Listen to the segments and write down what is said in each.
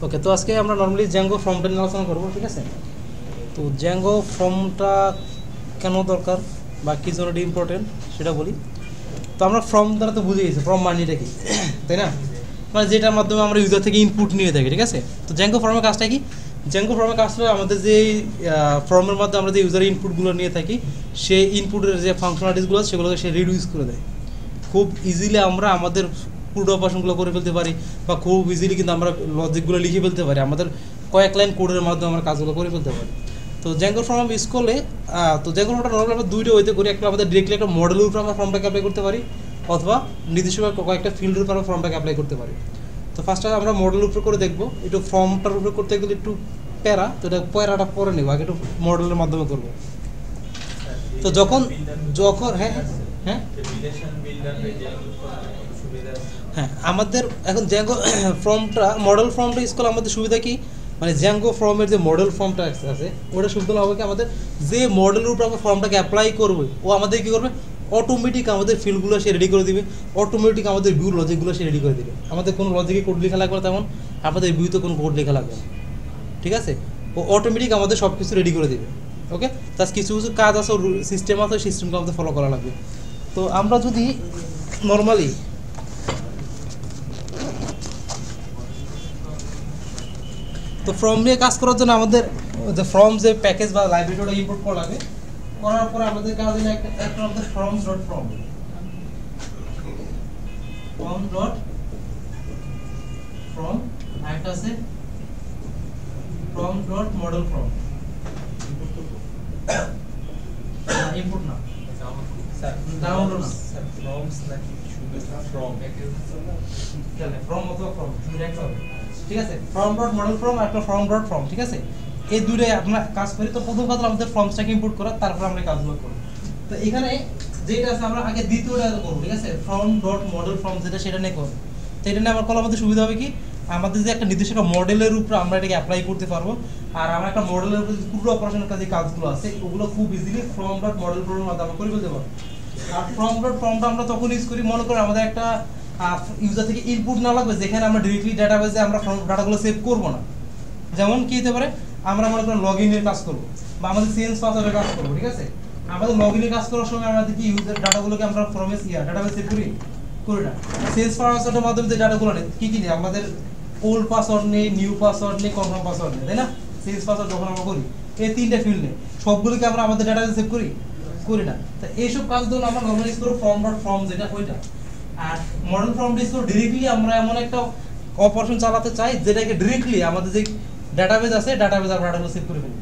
ওকে, তো আজকে আমরা নর্মালি জ্যাঙ্গো ফর্মটা নিয়ে আলোচনা করবো, ঠিক আছে। তো জ্যাঙ্গো ফর্মটা কেন দরকার বা কী জন্য ইম্পর্টেন্ট সেটা বলি। তো আমরা ফর্ম দ্বারা তো বুঝে গেছি ফর্ম মানিটা কি, তাই না? মানে যেটার মাধ্যমে আমরা ইউজার থেকে ইনপুট নিয়ে থাকি, ঠিক আছে। তো জ্যাঙ্গো ফর্মের কাজটা কি? জ্যাঙ্গো ফর্মের কাজটা আমাদের যে ফর্মের মাধ্যমে আমরা যে ইউজার ইনপুটগুলো নিয়ে থাকি, সেই ইনপুটের যে ফাংশনালিটিসগুলো সেগুলোকে সে রিডিউস করে দেয়। খুব ইজিলি আমরা আমাদের কোড অপারেশনগুলো করে ফেলতে পারি, বা খুব ইজিলি কিন্তু আমরা লজিকগুলো লিখে ফেলতে পারি, আমাদের কয়েক লাইন কোডের মাধ্যমে আমরা কাজগুলো করে ফেলতে পারি। তো জ্যাঙ্গো ফর্ম ইউজ করলে তো জ্যাঙ্গো ফর্মটা নর্মালি আমরা দুইটা ওয়েতে করি। একটা আমাদের ডিরেক্টলি একটা মডেলের উপর আমরা ফর্মটাকে অ্যাপ্লাই করতে পারি, অথবা নির্দিষ্ট কয়েকটা ফিল্ডের উপর আমরা ফর্মটাকে অ্যাপ্লাই করতে পারি। তো ফার্স্টে আমরা মডেলের উপর করে দেখবো। একটু ফর্মটার উপর করতে গেলে একটু প্যারা, তো এটা প্যারাটা পরে নেবো, আগে একটু মডেলের মাধ্যমে করবো। তো যখন হ্যাঁ হ্যাঁ হ্যাঁ আমাদের এখন জ্যাঙ্গো ফর্মটা মডেল ফর্মটা ইউজ করলে আমাদের সুবিধা কি, মানে জ্যাঙ্গো ফর্মের যে মডেল ফর্মটা আছে ওটা সুবিধা হবে কি, আমাদের যে মডেলের উপর আমরা ফর্মটাকে অ্যাপ্লাই করবো ও আমাদের কী করবে, অটোমেটিক আমাদের ফিল্ডগুলো সে রেডি করে দিবে, অটোমেটিক আমাদের ভিউ লজিকগুলো সে রেডি করে দিবে। আমাদের কোনো লজিকে কোড লেখা লাগবে না, তেমন আমাদের ভিউতে কোনো কোড লেখা লাগবে না, ঠিক আছে। ও অটোমেটিক আমাদের সব কিছু রেডি করে দিবে। ওকে, তার কিছু কিছু কাজ আছে, সিস্টেম আছে, সিস্টেমটা আমাদের ফলো করা লাগবে। তো আমরা যদি নর্মালি তো ফর্ম নিয়ে কাজ করার জন্য আমাদের যে ফর্ম যে প্যাকেজ বা লাইব্রেরিটা ইম্পোর্ট করা লাগে, করার পরে আমাদের কাজ হলো একটা আমাদের ফর্মস ডট ফর্ম একটা আছে form dot model form. Import না স্যার, ডাউনলোড না স্যার, ফর্মস নাকি শুধু ফর্ম ফর্ম অথবা ফর্ম ডিরেক্ট হবে, ঠিক আছে। ফর্ম ডট মডেল ফর্ম আর একটা ফর্ম ডট ফর্ম, ঠিক আছে। এই দুটোই আমরা কাজ করি। তো প্রথম কথা আমাদের ফর্মসটাকে ইম্পোর্ট করা, তারপর আমরা কাজগুলো করি। তো এখানে যেটা আছে আমরা আগে দ্বিতীয়টা করব, ঠিক আছে। ফর্ম ডট মডেল ফর্ম যেটা, সেটা নিয়ে করব। তো এটা নিয়ে আমার করলে আমাদের সুবিধা হবে কি, আমাদের যে একটা নির্দিষ্ট একটা মডেলের উপর আমরা এটাকে অ্যাপ্লাই করতে পারবো। আর আমরা একটা মডেলের উপর পুরো অপারেশনের যে কাজগুলো আছে ওগুলো খুব ইজিলি ফর্ম ডট মডেল ফর্মের মাধ্যমে আমরা করে ফেলতে পারবো। আর ফর্ম ডট ফর্মটা আমরা তখন ইউজ করি, মনে করি আমাদের একটা ইউজার থেকে ইনপুট না লাগবে, যেখানে আমরা ডিরেক্টলি ডাটাবেসে আমরা ডাটাগুলো সেভ করবো না। যেমন কি হতে পারে, আমরা মনে করেন লগ ইনের কাজ করবো বা আমাদের চেঞ্জ পাসওয়ার্ডের কাজ করবো, ঠিক আছে। আমাদের লগ ইনের কাজ করার সময় আমাদের কি ইউজার ডাটাগুলোকে আমরা ফর্মে ডাটাবেস সেভ করি না। চেঞ্জ পাসওয়ার্ডের মাধ্যমে যে ডাটাগুলো নেই কি নেই, আমাদের ওল্ড পাসওয়ার্ড নেই, নিউ পাসওয়ার্ড নেই, কনফার্ম পাসওয়ার্ড নেই, তাই না। চেঞ্জ পাসওয়ার্ড যখন আমরা করি, এই তিনটা ফিল্ড নেই, সবগুলোকে আমরা আমাদের ডাটাবেসে সেভ করি না। তো এইসব কাজগুলো আমরা নর্মালি ইউজ করব ফর্ম ডট ফর্ম যেটা ওইটা। আর মডেল ফর্ম ইউজ করব ডিরেক্টলি আমরা এমন একটা অপারেশন চালাতে চাই যেটাকে ডিরেক্টলি আমাদের যে ডাটাবেস আছে ডাটাবেস আমরা ডাটাগুলো সেভ করে ফেলবো,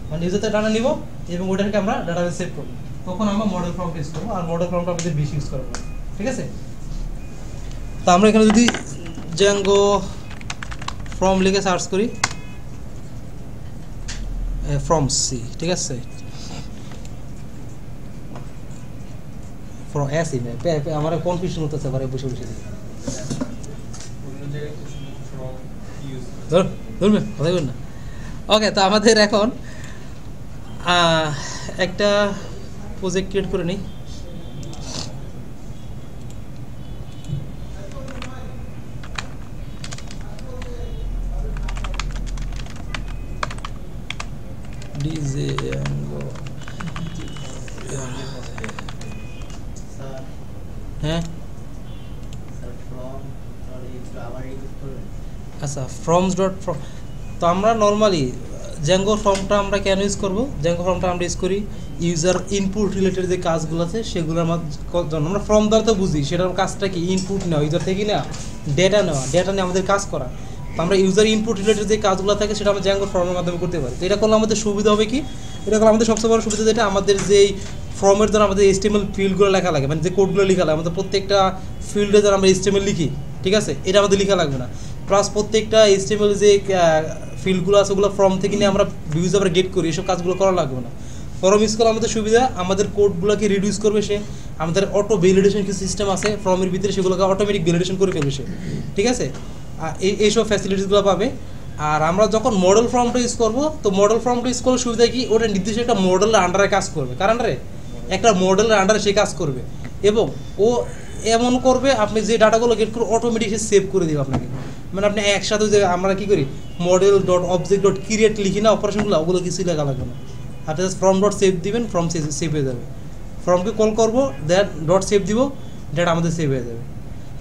মানে ইউজারতে ডাটা নিব এবং ওইটাকে আমরা ডাটাবেস সেভ করব, তখন আমরা মডেল ফর্ম ইউজ করবো। আর মডেল ফর্মটা আমাদের বেশি ইউজ করবো, ঠিক আছে। তো আমরা এখানে যদি জ্যাঙ্গো ফর্ম লিখে সার্চ করি, ফর্ম সি, ঠিক আছে। ফর্ম এসি না, আমার কনফিউশন হতেছে আবার বসে বসে ধরবে কথা বল না। ওকে, তো আমাদের এখন একটা প্রজেক্ট ক্রিয়েট করে নিই। হ্যাঁ আচ্ছা, ফর্মস ডট ফর্ম। তো আমরা নর্মালি জ্যাঙ্গো ফর্মটা আমরা কেন ইউজ করবো, জ্যাঙ্গো ফর্মটা আমরা ইউজ করি ইউজার ইনপুট রিলেটেড যে কাজগুলো আছে সেগুলো জন্য। আমরা ফর্ম দ্বারা তো বুঝি সেটার কাজটা কি, ইনপুট নেওয়া ইউজার থেকে না, ডেটা নিয়ে আমাদের কাজ করা। তো আমরা ইউজার ইনপুট রিলেটেড যে কাজগুলো থাকে সেটা আমরা জ্যাঙ্গো ফর্মের মাধ্যমে করতে পারি। তো এটা করলে আমাদের সুবিধা হবে কি, এটা করলে আমাদের সবচেয়ে বড় সুবিধা যেটা, আমাদের যেই ফর্মের দ্বারা আমাদের HTML ফিল্ডগুলো লেখা লাগে, মানে যে কোডগুলো লেখা লাগে, আমাদের প্রত্যেকটা ফিল্ডে দ্বারা আমরা HTML লিখি, ঠিক আছে, এটা আমাদের লেখা লাগবে না। প্লাস প্রত্যেকটা HTML যে ফিল্ডগুলো আছে ওগুলো ফর্ম থেকে নিয়ে আমরা ভিউজ আবার গেট করি, এসব কাজগুলো করা লাগবে না। ফর্ম ইউজ করলে আমাদের সুবিধা, আমাদের কোডগুলোকে রিডিউস করবে সে, আমাদের অটো ভ্যালিডেশন কিছু সিস্টেম আছে ফর্মের ভিতরে, সেগুলোকে অটোমেটিক ভ্যালিডেশন করে ফেলবে সে, ঠিক আছে। এইসব ফ্যাসিলিটিসগুলো পাবে। আর আমরা যখন মডেল ফর্মটা ইউজ করবো, তো মডেল ফর্মটা ইউজ করলে সুবিধা কি, ওটা নির্দিষ্ট একটা মডেলের আন্ডারে কাজ করবে। কার আন্ডারে? একটা মডেলের আন্ডারে সে কাজ করবে, এবং ও এমন করবে আপনি যে ডাটাগুলো গেট করে অটোমেটিক সে সেভ করে দেবে আপনাকে। মানে আপনি একসাথে যে আমরা কি করি model dot object dot create লিখি না অপারেশনগুলো, ওগুলো কিছুই লেখা লাগবে না। আপনি জাস্ট ফর্ম ডট সেভ দিবেন, ফর্ম সেভ হয়ে যাবে। ফর্মকে কল করবো, দ্যাট ডট সেভ দিব, ডেটা আমাদের সেভ হয়ে যাবে।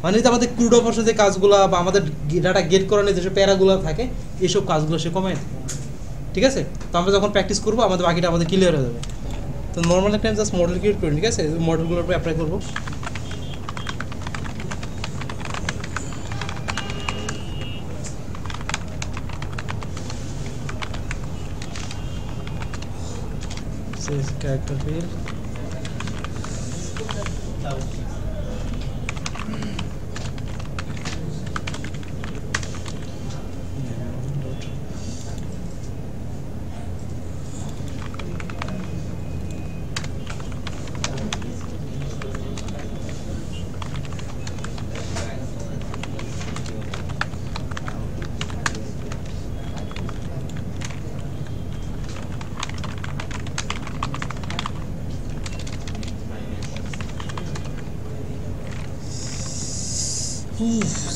মানে যে আমাদের ক্রুড অপারেশন যে কাজগুলো বা আমাদের ডাটা গেট করানোর যেসব প্যারাগুলো থাকে এইসব কাজগুলো সে কমায়। ঠিক আছে, তো আমরা যখন প্র্যাকটিস করবো আমাদের বাকিটা আমাদের ক্লিয়ার হয়ে যাবে। তো নর্মাল একটা জাস্ট মডেল ক্রিয়েট করি, ঠিক আছে, মডেলগুলোর উপরে অ্যাপ্লাই করবো। Character field,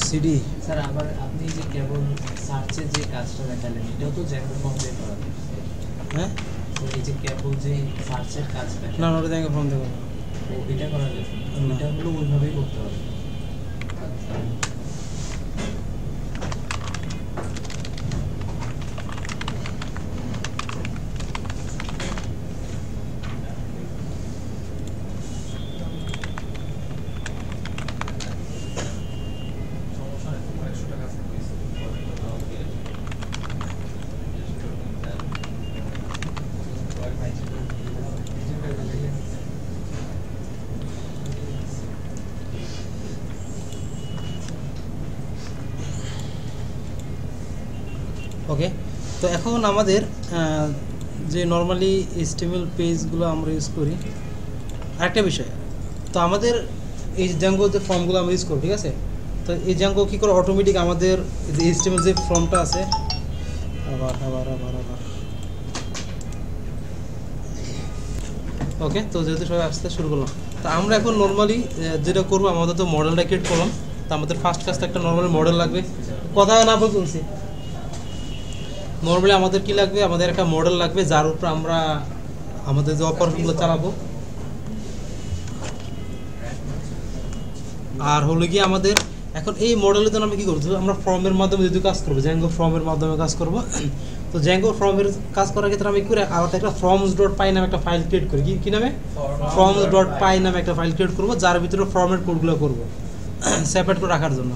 CD. স্যার আবার আপনি যে কেবল সার্চের যে কাজটা দেখালেন এটাও তো জ্যাঙ্গো ফর্ম দিয়ে করা যায়। হ্যাঁ, এই যে কেবল যে সার্চের কাজটা, না ওটা জ্যাঙ্গো ফর্ম দিয়ে এটা করা যায়, এটা হলো ওইভাবেই করতে হবে। ওকে, তো এখন আমাদের যে নর্মালি HTML পেজগুলো আমরা ইউজ করি, আরেকটা বিষয়, তো আমাদের এই জ্যাঙ্গো যে ফর্মগুলো আমরা ইউজ করি, ঠিক আছে, তো এই জ্যাঙ্গো কী করে অটোমেটিক আমাদের যে HTML যে ফর্মটা আছে, আবার আবার আবার আবার ওকে, তো যেহেতু সবাই আসতে শুরু করলাম, তো আমরা এখন নর্মালি যেটা করবো আমাদের তো মডেলটা ক্রিয়েট করলাম, তো আমাদের ফার্স্ট কাজটা একটা নর্মালি মডেল লাগবে। কথা না বলছি, নর্মালি আমাদের কি লাগবে, আমাদের একটা মডেল লাগবে যার উপর আমরা আমাদের যে অপারেশনগুলো চালাবো। আর হলো গিয়ে আমাদের এখন এই মডেলের জন্য আমরা কী করবো, আমরা ফর্মের মাধ্যমে যেহেতু কাজ করবো, জ্যাঙ্গো ফর্মের মাধ্যমে কাজ করবো। তো জ্যাঙ্গো ফর্মের কাজ করার ক্ষেত্রে আমি কি করে আলাদা একটা ফর্মস ডট পাই নামে একটা ফাইল ক্রিয়েট করি, কি নামে, ফর্মস ডট পাই নামে একটা ফাইল ক্রিয়েট করবো, যার ভিতরে ফর্মের কোডগুলো করবো সেপারেট করে রাখার জন্য।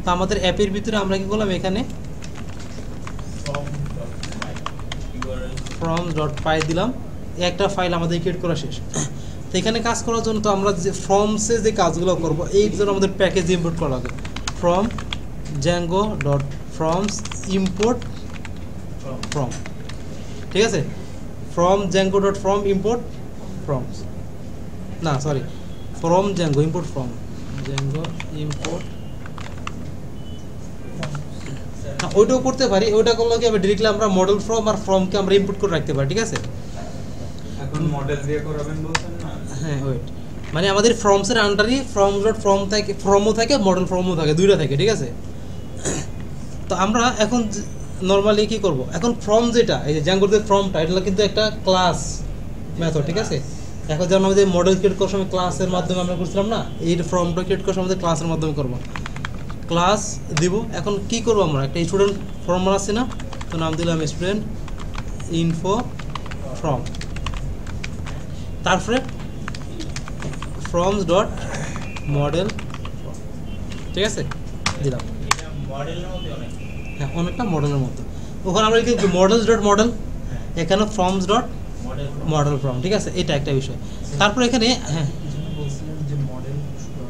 তো আমাদের অ্যাপের ভিতরে আমরা কি করলাম, এখানে ফর্মস ডট পাই দিলাম, একটা ফাইল আমাদের ক্রিয়েট করা শেষ। তো এখানে কাজ করার জন্য তো আমরা যে ফর্মসে যে কাজগুলো করবো এই জন্য আমাদের প্যাকেজ ইম্পোর্ট করা লাগবে, from Django dot forms import from, ঠিক আছে, from Django dot form import forms, না sorry, from Django import from Django import, হ্যাঁ ওইটাও করতে পারি। ওইটা করলে কি হবে, ডিরেক্টলি আমরা মডেল ফর্ম আর ফর্মকে আমরা ইম্পোর্ট করে রাখতে পারি, ঠিক আছে। এখন মডেল দিয়ে করাবেন বলছেন না? হ্যাঁ ওয়েট, মানে আমাদের ফর্মসের আন্ডারই ফর্ম ডট ফর্ম থাকে, ফর্মও থাকে, মডেল ফর্মও থাকে, দুইটা থাকে, ঠিক আছে। তো আমরা এখন নর্মালি কি করব, এখন ফর্ম যেটা এই যে জ্যাঙ্গোর যে ফর্মটা, এটা কিন্তু একটা ক্লাস মেথড, ঠিক আছে। এখন যেমন আমাদের মডেল ক্রিয়েট করার সময় ক্লাসের মাধ্যমে আমরা করছিলাম না, এই ফর্মটা ক্রিয়েট করার সময় আমাদের ক্লাসের মাধ্যমে করবো, ক্লাস দিব। এখন কি করবো, আমরা একটা স্টুডেন্ট ফর্ম আছে না, তো নাম দিলাম স্টুডেন্ট ইনফো ফর্ম, তারপরে ফর্মস ডট মডেল, ঠিক আছে, দিলাম। হ্যাঁ অনেকটা মডেলের মতো, ওখানে আমরা কি মডেলস ডট মডেল, এখানে ফর্মস ডট মডেল ফর্ম, ঠিক আছে, এটা একটা বিষয়। তারপর এখানে হ্যাঁ বলছিলেন যে মডেল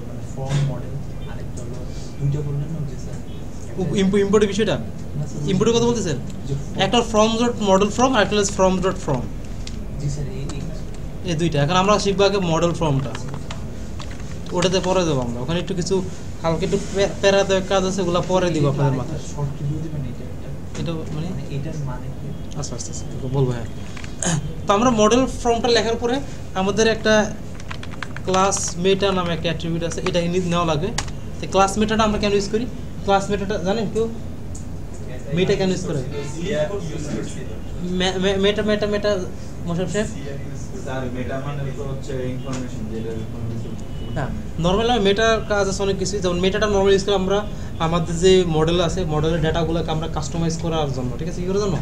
মানে ফর্ম মডেল, আরেকটা হলো দুইটা বললেন না যে স্যার ইম্পোর্টের বিষয়টা, ইম্পোর্টের কথা বলতেছেন, একটা ফর্মস ডট মডেল ফর্ম আর একটা ফর্মস ডট ফর্ম, জি স্যার এই দুইটা। এখন আমরা শিখবো আগে মডেল ফর্মটা, ওটাতে পরে দেবো আমরা, ওখানে একটু কিছু হালকা একটু প্যারা দেওয়ার কাজ আছে, ওগুলো পরে দিব আপনাদের মাথায়। শর্ট ভিডিও দিবেন এটা মানে এটার মানে কি? আচ্ছা আচ্ছা আচ্ছা বলবো, হ্যাঁ। তো আমরা মডেল ফর্মটা লেখার পরে আমাদের একটা ক্লাস মেটা নামে একটা অ্যাট্রিবিউট আছে, এটা নেওয়া লাগবে। তো ক্লাস মেটাটা আমরা কেন ইউজ করি, ক্লাস মেটাটা জানেন কেউ? মেটা কেন ইউজ করে? মেটা মেটা মেটা মোশাররফ সাহেব স্যার মেটা মানে তো হচ্ছে ইনফরমেশন, যেটা কোনো কিছু না, নর্মাল মেটার কাজ আছে অনেক কিছু। যেমন মেটাটা নর্মাল ইউজ করে আমরা আমাদের যে মডেল আছে, মডেলের ডাটাগুলোকে আমরা কাস্টমাইজ করার জন্য, ঠিক আছে, কী করার জন্য?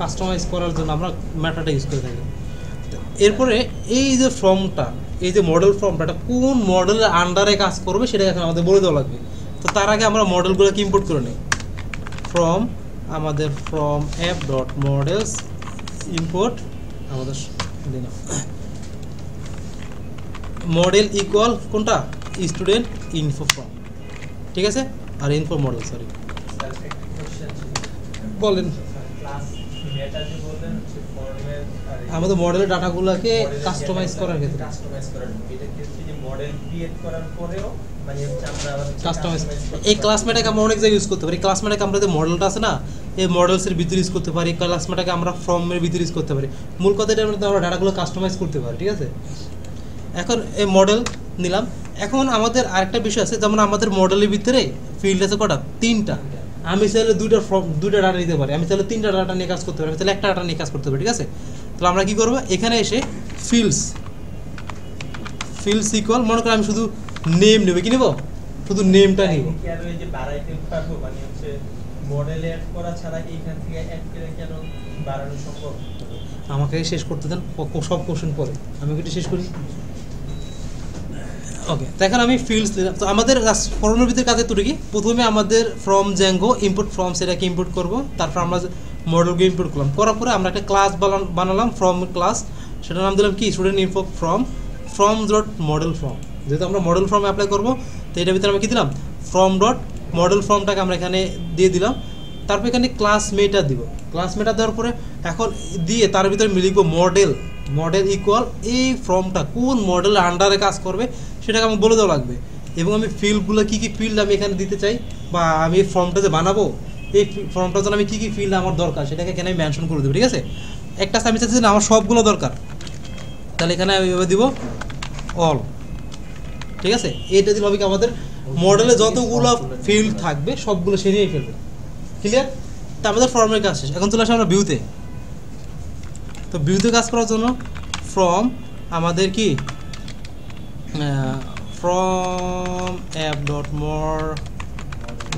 কাস্টমাইজ করার জন্য আমরা মেটাটা ইউজ করে থাকি। এরপরে এই যে ফর্মটা, এই যে মডেল ফর্মটা, এটা কোন মডেলের আন্ডারে কাজ করবে সেটা এখন আমাদের বলে দেওয়া লাগবে। তো তার আগে আমরা মডেলগুলোকে ইম্পোর্ট করে নিই। ফ্রম আমাদের from app dot models import আমাদের দিলাম মডেল ইকুয়াল কোনটা? স্টুডেন্ট ইনফো ফর্ম, ঠিক আছে, আর ইনফো মডেল, সরি বলেন। আমাদের মডেলের ডাটাগুলোকে কাস্টমাইজ করার ক্ষেত্রে কাস্টমাইজ এই ক্লাসমেটাকে আমরা অনেক জায়গায় ইউজ করতে পারি। ক্লাসমেটাকে আমরা যে মডেলটা আছে না, এই মডেলসের ভিতরে ইউজ করতে পারি, ক্লাসমেটাকে আমরা ফর্মের ভিতরে ইউজ করতে পারি। মূল কথা এটা আমরা ডাটাগুলো কাস্টমাইজ করতে পারি, ঠিক আছে। এখন এই মডেল নিলাম। এখন আমাদের আরেকটা বিষয় আছে, যেমন আমাদের মডেলের ভিতরে ফিল্ড আছে কটা? 3টা। আমি চাইলে দুইটা ডাটা নিতে পারি, আমি চাইলে 3টা ডাটা নিয়ে কাজ করতে পারি, আমি চাইলে একটা ডাটা নিয়ে কাজ করতে পারি, ঠিক আছে। তাহলে আমরা কী করবো, এখানে এসে ফিল্ডস ইকুয়াল, মনে করি আমি শুধু নেম নেব, কি নেব? শুধু নেমটা নিব। আমাকে শেষ করতে দেন, সব কোশ্চেন পরে আমি একটু শেষ করি। ওকে, তো এখন আমি ফিল্ডস নিলাম। তো আমাদের ফর্মের ভিতরে কাজে তুলে কি, প্রথমে আমাদের ফ্রম জ্যাঙ্গো ইম্পোর্ট ফর্ম, সেটাকে ইম্পোর্ট করব। তারপর আমরা মডেলকে ইম্পোর্ট করলাম, করার পরে আমরা একটা ক্লাস বানালাম, ফর্ম ক্লাস, সেটার নাম দিলাম কি? Student info form dot model form. যেহেতু আমরা মডেল ফর্ম অ্যাপ্লাই করবো, তো এটার ভিতরে আমরা কী দিলাম? ফর্ম ডট মডেল ফর্মটাকে আমরা এখানে দিয়ে দিলাম। তারপর এখানে ক্লাস মেটা দিব। ক্লাস মেটা দেওয়ার পরে এখন দিয়ে তার ভিতরে আমি লিখবো মডেল ইকুয়াল এই ফর্মটা কোন মডেলের আন্ডারে কাজ করবে সেটাকে আমি বলে দেওয়া লাগবে। এবং আমি ফিল্ডগুলো কী কী ফিল্ড আমি এখানে দিতে চাই, বা আমি এই ফর্মটা যে বানাবো, এই ফর্মটার জন্য আমি কী কী ফিল্ড আমার দরকার সেটাকে এখানে আমি মেনশন করে দেবো, ঠিক আছে। একটা আমি চাচ্ছি না আমার সবগুলো দরকার, তাহলে এখানে আমি এভাবে দিব অল, ঠিক আছে। এইটা দিলে হবে কি, আমাদের মডেলে যতগুলো ফিল্ড থাকবে সবগুলো সে নিয়েই ফেলবে। ক্লিয়ার? তা আমাদের ফর্মের কাজ শেষ। এখন চলে আসে আমরা ভিউতে। তো ভিউতে কাজ করার জন্য ফ্রম আমাদের কি from app dot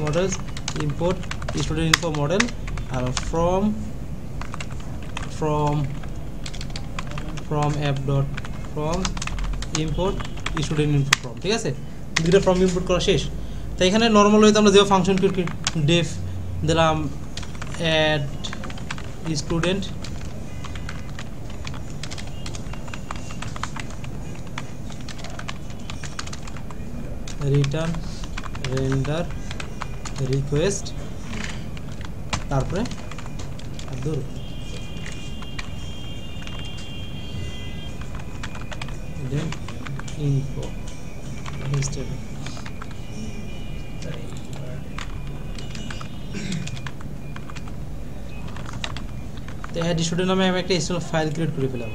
models import student info model, আর from app dot import student info form, ঠিক আছে। দুটো ফর্ম ইম্পোর্ট করা শেষ। তো এখানে নর্মাল হয়তো আমরা যে ফাংশন ডেফ দিলাম add student, return render request, তারপরে দূর ইনফো তো অ্যাড স্টুডেন্ট নামে আমি একটা এসটিএমএল ফাইল ক্রিয়েট করে ফেলাম,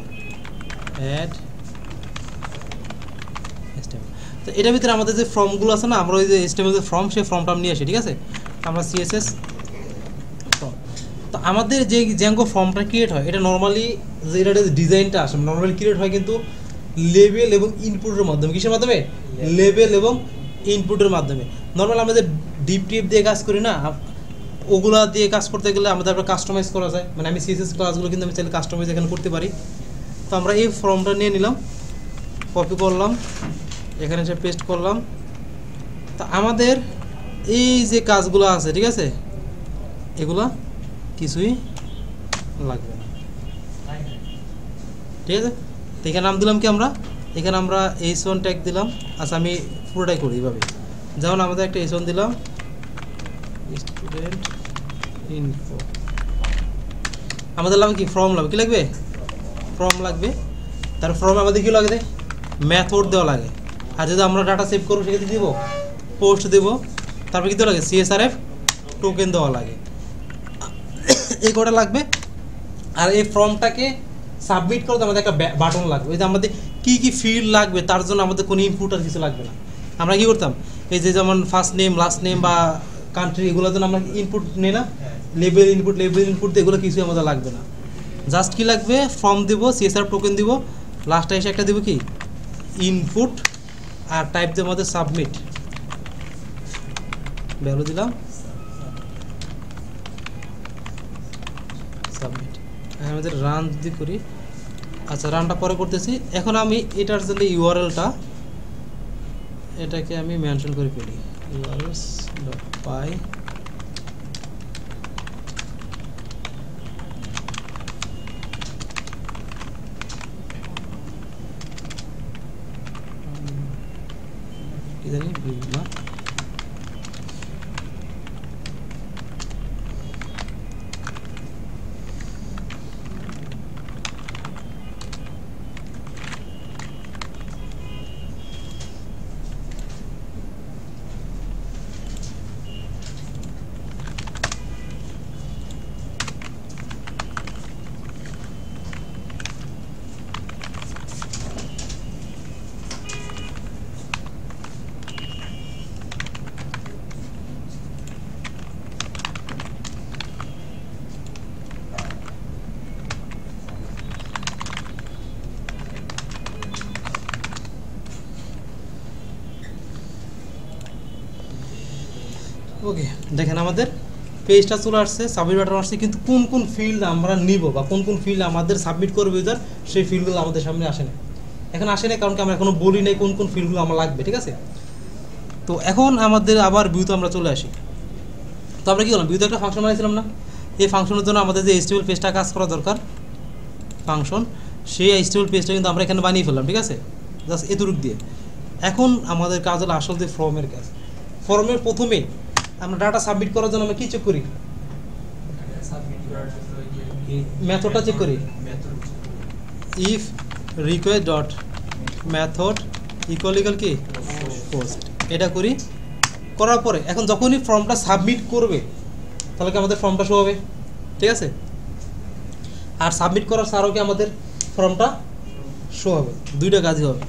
অ্যাড এসটিএমএল। তো এটার ভিতরে আমাদের যে ফর্মগুলো আছে না, আমরা ওই যে এসটিএমএল যে ফর্ম, সেই ফর্মটা নিয়ে আসি, ঠিক আছে। আমরা সিএসএস ফর্ম। তো আমাদের যে জ্যাঙ্গো ফর্মটা ক্রিয়েট হয়, এটা নর্মালি যে এটা ডিজাইনটা আসে নর্মালি ক্রিয়েট হয় কিন্তু লেবেল এবং ইনপুটের মাধ্যমে। কিসের মাধ্যমে? লেবেল এবং ইনপুটের মাধ্যমে। নর্মাল আমরা যে ডিপ দিয়ে কাজ করি না, ওগুলা দিয়ে কাজ করতে গেলে আমাদের একটা কাস্টমাইজ করা যায়। মানে আমি সিএসএস ক্লাসগুলো কিন্তু আমি চাইলে কাস্টমাইজ এখানে করতে পারি। তো আমরা এই ফর্মটা নিয়ে নিলাম, কপি করলাম, এখানে এসে পেস্ট করলাম। তা আমাদের এই যে কাজগুলো আছে, ঠিক আছে, এগুলা কিছুই লাগবে না, ঠিক আছে। তো এখানে নাম দিলাম কি আমরা, এখানে আমরা H1 ট্যাগ দিলাম। আচ্ছা আমি পুরোটাই করি এইভাবে। যেমন আমাদের একটা H1 দিলাম স্টুডেন্ট ইনফো, আমাদের লাগবে কি? ফর্ম লাগবে। কি লাগবে? ফর্ম লাগবে। তার ফর্মে আমাদের কি লাগবে? মেথড দেওয়া লাগে। আর যদি আমরা ডাটা সেভ করবো সেক্ষেত্রে দিব পোস্ট দেব। তারপরে কি দেওয়া লাগে? CSRF টোকেন দেওয়া লাগে। এই কটা লাগবে। আর এই ফর্মটাকে সাবমিট করতে আমাদের একটা বাটন লাগবে। ওই যে আমাদের কী কী ফিল্ড লাগবে তার জন্য আমাদের কোনো ইনপুট আর কিছু লাগবে না। আমরা কী করতাম, এই যে যেমন ফার্স্ট নেম, লাস্ট নেম বা কান্ট্রি এগুলো তো আমরা ইনপুট নেই না, লেবেল ইনপুট দিয়ে এগুলো কিছুই আমাদের লাগবে না। জাস্ট কি লাগবে, ফর্ম দিব, CSR টোকেন দিব, লাস্টে এসে একটা দিব কি ইনপুট, আর টাইপ দিয়ে আমাদের সাবমিট ভ্যালু দিলাম, সাবমিট। আমাদের রান যদি করি, আচ্ছা রানটা পরে করতেছি। এখন আমি এটার জন্য ইউআরএলটা এটাকে আমি মেনশন করে ফেলি, urls.py কি জানি না, ওকে। দেখেন আমাদের পেজটা চলে আসছে, সাবমিট বাটন আসছে, কিন্তু কোন কোন ফিল্ড আমরা নিব বা কোন কোন ফিল্ড আমাদের সাবমিট করবে ইউজার, সেই ফিল্ডগুলো আমাদের সামনে আসে না। এখন আসে না কারণ কি আমরা এখনো বলি নাই কোন কোন ফিল্ডগুলো আমার লাগবে, ঠিক আছে। তো এখন আমাদের আবার ভিউতে আমরা চলে আসি। তো আমরা কী করলাম, ভিউতে একটা ফাংশন বানিয়েছিলাম না, এই ফাংশনের জন্য আমাদের যে HTML পেজটা কাজ করা দরকার ফাংশন, সেই HTML পেজটা কিন্তু আমরা এখানে বানিয়ে ফেললাম, ঠিক আছে, জাস্ট এতটুক দিয়ে। এখন আমাদের কাজ হলো আসল যে ফর্মের কাজ। ফর্মের প্রথমে আমরা ডাটা সাবমিট করার জন্য আমরা কী চেক করি, মেথডটা চেক করি, if request dot method equal কি পোস্ট, এটা করি। করার পরে এখন যখনই ফর্মটা সাবমিট করবে তাহলে কি আমাদের ফর্মটা শো হবে, ঠিক আছে। আর সাবমিট করার ছাড়াও কি আমাদের ফর্মটা শো হবে, দুইটা কাজই হবে।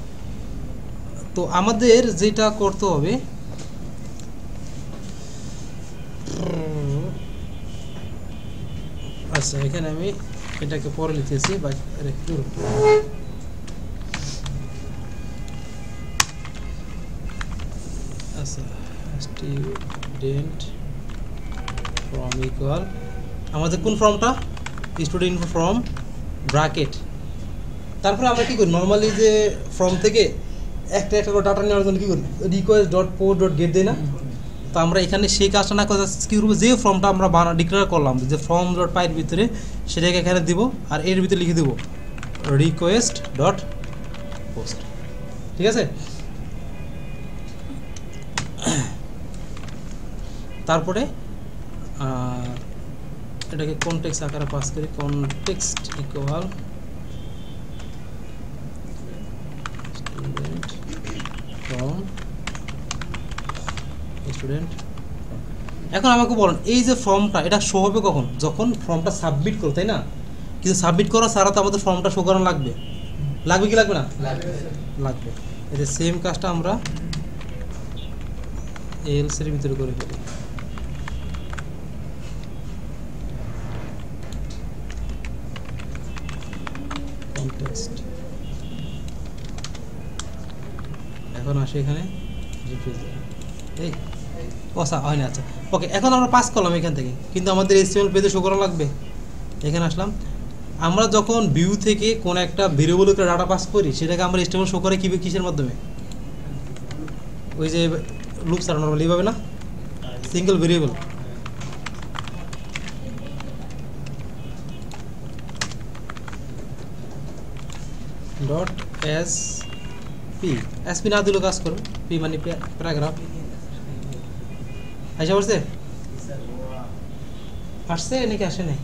তো আমাদের যেটা করতে হবে, আচ্ছা এখানে আমি এটাকে পরে লিখেছি, আচ্ছা স্টুডেন্ট ফর্ম ইকুয়াল আমাদের কোন ফর্মটা, স্টুডেন্ট ফর্ম ব্র্যাকেট। তারপরে আমরা কী করি, নর্মালি যে ফর্ম থেকে একটা একটা করে ডাটা নেওয়ার জন্য কী করি, request dot post dot gate দিই না। তো আমরা এখানে সেই কাজটা না করে কী করবো, যে ফর্মটা আমরা ডিক্লেয়ার করলাম যে ফর্ম ডট পাইয়ের ভিতরে, সেটাকে এখানে দিব, আর এর ভিতরে লিখে দেবো রিকোয়েস্ট ডট পোস্ট, ঠিক আছে। তারপরে এটাকে কনটেক্সট আকারে পাস করি, context equal student from student. এখন আমাকে বলেন এই যে ফর্মটা এটা শো হবে কখন, যখন ফর্মটা সাবমিট করো, তাই না। কিন্তু সাবমিট করা ছাড়া তো আমাদের ফর্মটা শো করানো লাগবে, লাগবে কি লাগবে না, লাগবে। এই যে সেম কাজটা আমরা এলস এর ভিতরে করে ফেলি। কনটেক্সট এখন আসে এখানে এই কথা হয় না, আচ্ছা ওকে। এখন আমরা পাস করলাম এখান থেকে, কিন্তু আমাদের HTML পেজে শো করা লাগবে। এখানে আসলাম, আমরা যখন ভিউ থেকে কোন একটা ভেরিয়েবলকে ডাটা পাস করি, সেটাকে আমরা HTML শো করে কিসের মাধ্যমে, ওই যে লুপ ছাড়া নর্মালি এইভাবে না, সিঙ্গেল ভেরিয়েবল। ডট এসপি না দিলেও কাজ করবে, পি মানে প্যারাগ্রাফ। আচ্ছা বলছে আসছে নাকি আসে নাই,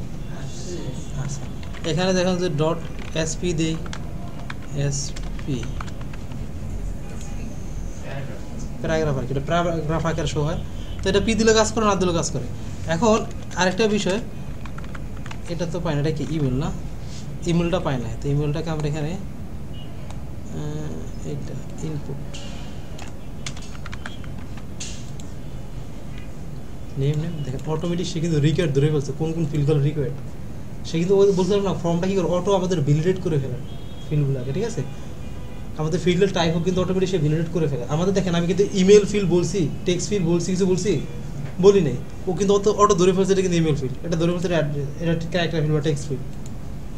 আচ্ছা এখানে দেখুন যে ডট এসপি দেই, এসপি প্যারাগ্রাফ আর কি, এটা প্যারাগ্রাফ আকারে শো হয়। তো এটা পি দিলে কাজ করে, না দিলে কাজ করে। এখন আরেকটা বিষয়, এটা তো পাই না, এটা কি ইমেল না, ইমেলটা পাই না। তো ইমেলটাকে আমরা এখানে এটা ইনপুট নেম দেখেন অটোমেটিক সে কিন্তু রিকোয়ার্ড ধরে ফেলছে কোন কোন ফিল্ডগুলো রিকোয়ার্ড। সে কিন্তু ওই বলতে পারবো না ফর্মটা কী করে অটো আমাদের ভ্যালিডেট করে ফেলে ফিল্ডগুলোকে, ঠিক আছে? আমাদের ফিল্ডের টাইপও কিন্তু অটোমেটিক সে ভ্যালিডেট করে ফেলে। আমাদের দেখেন আমি কিন্তু ইমেল ফিল্ড বলছি, টেক্সট ফিল্ড বলছি, কিছু বলছি বলি নাই, ও কিন্তু অটো ধরে ফেলছে এটা কিন্তু ইমেল ফিল্ড, এটা ধরে ফেলছে এটা ক্যারেক্টার ফিল্ড বা টেক্সট ফিল্ড,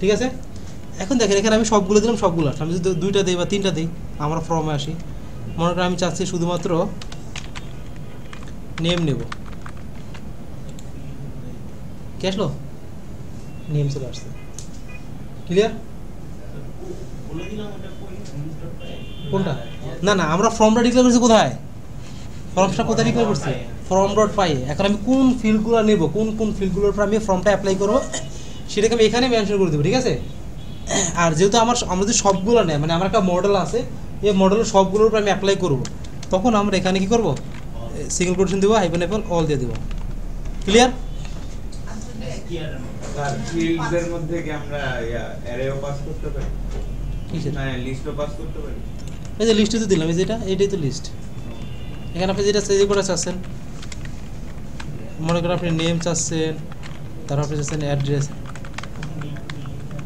ঠিক আছে? এখন দেখেন এখানে আমি সবগুলো দিলাম, সবগুলো আসে। আমি যদি 2টা দিই বা 3টা দিই, আমরা ফর্মে আসি, মনে করেন আমি চাচ্ছি শুধুমাত্র নেম নেব, কে আসলো? নেম চলে আসছে, ক্লিয়ার? কোনটা? না না, আমরা ফর্মটা ডিক্লেয়ার করছি কোথায়? ফর্মটা কোথায় ডিক্লেয়ার করছি? ফর্ম ডট পাই। এখন আমি কোন ফিল্ডগুলো নেব, কোন কোন ফিল্ডগুলোর উপর আমি ফর্মটা অ্যাপ্লাই করবো সেটাকে আমি এখানে মেনশন করে দেবো, ঠিক আছে? আর যেহেতু আমরা যদি সবগুলো নেই, মানে আমার একটা মডেল আছে, এই মডেলের সবগুলোর উপর আমি অ্যাপ্লাই করবো, তখন আমরা এখানে কি করবো? সিঙ্গেল কোটেশন দেবো, হাইফেন হাইফেন অল দিয়ে দেবো, ক্লিয়ার? স্যার ফিল্ডসের মধ্যে কি আমরা অ্যারেও পাস করতে পারি? কিসের? না লিস্টও পাস করতে পারি? এই যে লিস্টে তো দিলাম, এই যেটা, এটাই তো লিস্ট। এখানে আপনি যেটা সেভ করে চাচ্ছেন, মনে করেন আপনি নেম চাচ্ছেন, তারপর আপনি চাচ্ছেন অ্যাড্রেস।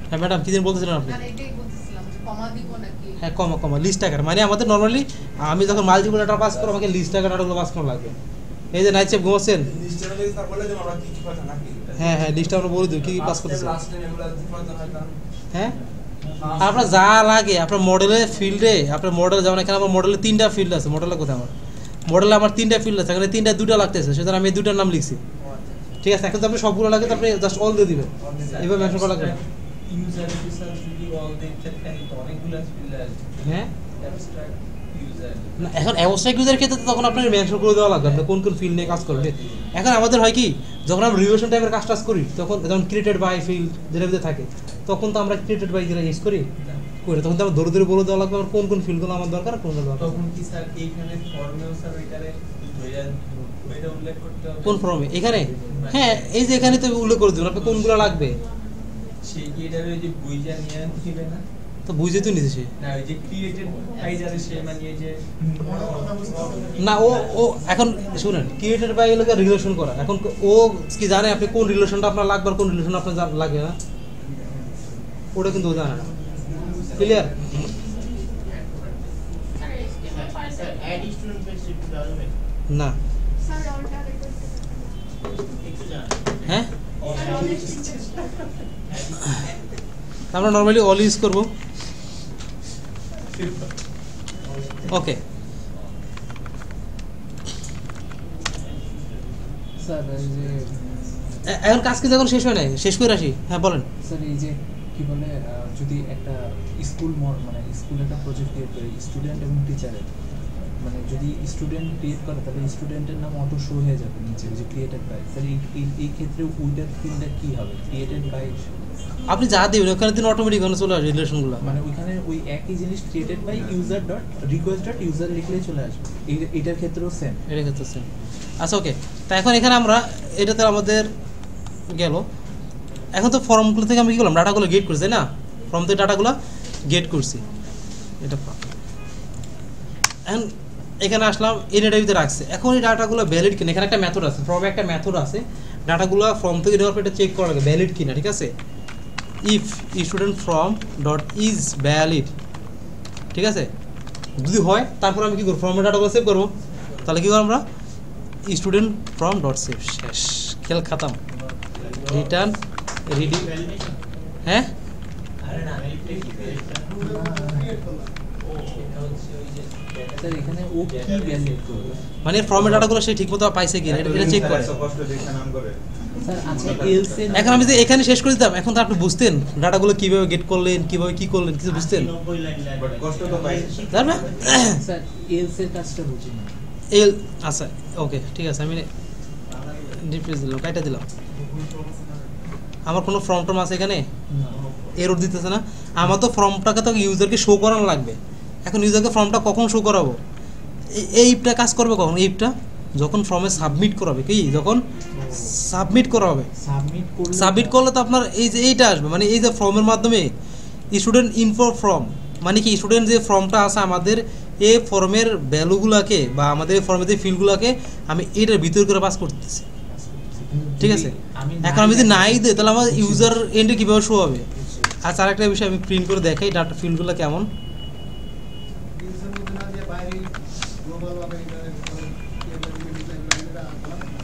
হ্যাঁ ম্যাডাম, কী দিন বলতেছিলেন আপনি? হ্যাঁ, কমা কমা লিস্ট আকার, মানে আমাদের নর্মালি আমি যখন মাল্টিপল ডাটা পাস করবো আমাকে লিস্ট আকার ডাটাগুলো পাস করা লাগবে। এই যে নাইট চেপ ঘুমাচ্ছেন, হ্যাঁ হ্যাঁ লিস্টটা আমরা বলে দিই কী কী পাস করতেছে। হ্যাঁ, আপনার যা লাগে আপনার মডেলের ফিল্ডে, আপনার মডেল যেমন এখানে আমার মডেলে 3টা ফিল্ড আছে, মডেলে কোথায় আমার মডেলে আমার 3টা ফিল্ড আছে, এখানে 3টা 2টা লাগতেছে, সুতরাং আমি 2টার নাম লিখছি, ঠিক আছে? এখন তো আপনি সবগুলো লাগে তো আপনি জাস্ট অল দিয়ে দিবেন, এইভাবে মেনশন করা লাগবে। হ্যাঁ না, এখন অ্যাবস্ট্রাক্ট ইউজারের ক্ষেত্রে তখন আপনার মেনশন করে দেওয়া লাগবে আপনি কোন কোন ফিল্ড নিয়ে কাজ করবে। এখন আমাদের হয় কি, যখন আমরা রিলেশন টাইপের কাজ করি, তখন যেমন ক্রিয়েটেড বাই ফিল্ড যেটা ভিতরে থাকে, তখন তো আমরা ক্রিয়েটেড বাই যেটা ইউজ করি, তখন তো আমার ধরে ধরে বলে দেওয়া লাগবে আমার কোন কোন ফিল্ডগুলো আমার দরকার, কোনগুলো দরকার। তখন কি স্যার এইখানে ফর্মেও স্যার ওইটারে ওইটা উল্লেখ করতে হবে? কোন ফর্মে? এখানে? হ্যাঁ, এই যে এখানে তো উল্লেখ করে দেবেন আপনি কোনগুলো লাগবে। সেই কি এটার ওই যে বুঝা নিয়ে দিবে না? তো বুঝে তো নিছে সে, না ওই যে ক্রিয়েটেড আইজারে সে মানে যে না ও ও এখন শুনেন, ক্রিয়েটেড বাই এগুলোকে রিলেশন করা, এখন ও কি জানে আপনি কোন রিলেশনটা আপনার লাগবে আর কোন রিলেশন আপনার লাগবে না, ওটা কিন্তু ও জানে না, ক্লিয়ার? না, হ্যাঁ আমরা নর্মালি অল ইউজ করবো, ওকে। স্যার এই যে এখন কাজ কিন্তু এখন শেষ হয় নাই, শেষ করে আসি। হ্যাঁ বলেন। স্যার এই যে কি বলে যদি একটা স্কুল মানে স্কুল একটা প্রজেক্ট ক্রিয়েট করে স্টুডেন্ট এবং টিচারের, মানে যদি স্টুডেন্ট ক্রিয়েট করে তাহলে স্টুডেন্টের নাম অটো শো হয়ে যাবে নিচে যে ক্রিয়েটেড বাই। স্যার এই ক্ষেত্রে উইটার ফিল্ডটা কি হবে? ক্রিয়েটেড বাই আপনি যা দিবেন ওখানে দিন অটোমেটিক ওখানে চলে আসবে রিলেশনগুলো, মানে ওইখানে ওই একই জিনিস created by user dot request dot user লিখলেই চলে আসবে। এটার ক্ষেত্রেও সেম, এটার ক্ষেত্রে সেম। আচ্ছা ওকে, তা এখন এখানে আমরা এটাতে আমাদের গেল, এখন তো ফর্মগুলো থেকে আমি কী করলাম, ডাটাগুলো গেট করছি, তাই না? ফর্ম থেকে ডাটাগুলো গেট করছি, এটা এখন এখানে আসলাম, এই ডাটার ভিতরে রাখছে। এখন এই ডাটাগুলো ভ্যালিড কিনা, এখানে একটা মেথড আছে, ফর্মে একটা মেথড আছে, ডাটাগুলো ফর্ম থেকে নেওয়ার পর এটা চেক করা লাগে ভ্যালিড কিনা, ঠিক আছে? If student form dot is valid, ঠিক আছে? যদি হয় তারপর আমি কী করবো, ফর্মের ডাটাগুলো সেভ করবো, তাহলে কী করবো আমরা স্টুডেন্ট ফর্ম ডট সেভ, শেষ, খেল খাতাম, রিটার্ন রিডি। হ্যাঁ স্যার এখানে ও কি ভ্যালিড করবে, মানে ফর্মের ডাটাগুলো সে ঠিকমতো পাইছে কিনা এটা চেক করে। স্যার আচ্ছা এলস এখন আমি যে এখানে শেষ করে দিতাম, এখন তো আপনি বুঝতেন ডাটাগুলো কিভাবে গেট করলেন, কিভাবে কি করলেন, কিছু বুঝতেন? জানবে স্যার এলস এর কাজটা বুঝি না। এল আচ্ছা ওকে ঠিক আছে, আমি রিপ্লেস দিলাম, কাইটা দিলাম। আমার কোনো ফর্ম টর্ম আছে এখানে এরর দিতেছে না, আমার তো ফর্মটাকে তো ইউজারকে শো করানো লাগবে। এখন ইউজারকে ফর্মটা কখন শো করাবো? এই ইপটা কাজ করবে কখন? এই ইপটা যখন ফর্মে সাবমিট করাবে, কি যখন সাবমিট করা হবে, সাবমিট করলে তো আপনার এই যে এইটা আসবে, মানে এই যে ফর্মের মাধ্যমে স্টুডেন্ট ইনফো ফর্ম, মানে কি স্টুডেন্ট যে ফর্মটা আছে আমাদের এই ফর্মের ভ্যালুগুলোকে বা আমাদের ফর্মের যে ফিল্ডগুলোকে আমি এটার ভিতর করে পাস করতেছি, ঠিক আছে। এখন আমি যদি নাই দিই তাহলে আমার ইউজার এন্ডে কিভাবে শো হবে? আচ্ছা, আরেকটা বিষয় আমি প্রিন্ট করে দেখাই ডাটা ফিল্ডগুলো কেমন।